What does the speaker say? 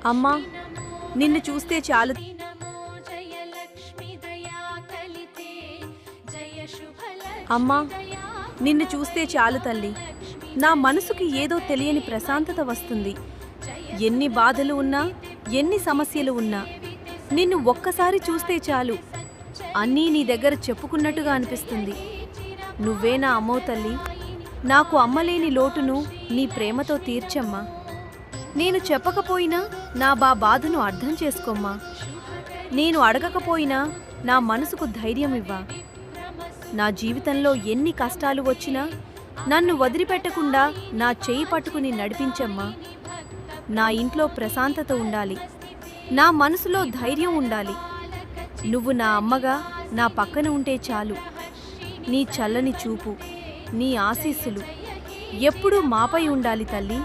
అమ్మా, నిన్ను చూస్తే చాలు. అమ్మా, నిన్ను చూస్తే చాలు తల్లి. నా మనసుకి ఏదో తెలియని ప్రశాంతత వస్తుంది. ఎన్ని బాధలు ఉన్నా, ఎన్ని సమస్యలు ఉన్నా నిన్ను ఒక్కసారి చూస్తే చాలు, అన్నీ నీ దగ్గర చెప్పుకున్నట్టుగా అనిపిస్తుంది. నువ్వే నా అమ్మో తల్లి. నాకు అమ్మలేని లోటును నీ ప్రేమతో తీర్చమ్మా. నేను చెప్పకపోయినా నా బాధను అర్థం చేసుకోమ్మా. నేను అడగకపోయినా నా మనసుకు ధైర్యం ఇవ్వా. నా జీవితంలో ఎన్ని కష్టాలు వచ్చినా నన్ను వదిలిపెట్టకుండా నా చేయి పట్టుకుని నడిపించమ్మా. నా ఇంట్లో ప్రశాంతత ఉండాలి, నా మనసులో ధైర్యం ఉండాలి. నువ్వు నా అమ్మగా నా పక్కన ఉంటే చాలు. నీ చల్లని చూపు, నీ ఆశీస్సులు ఎప్పుడూ మాపై ఉండాలి తల్లి.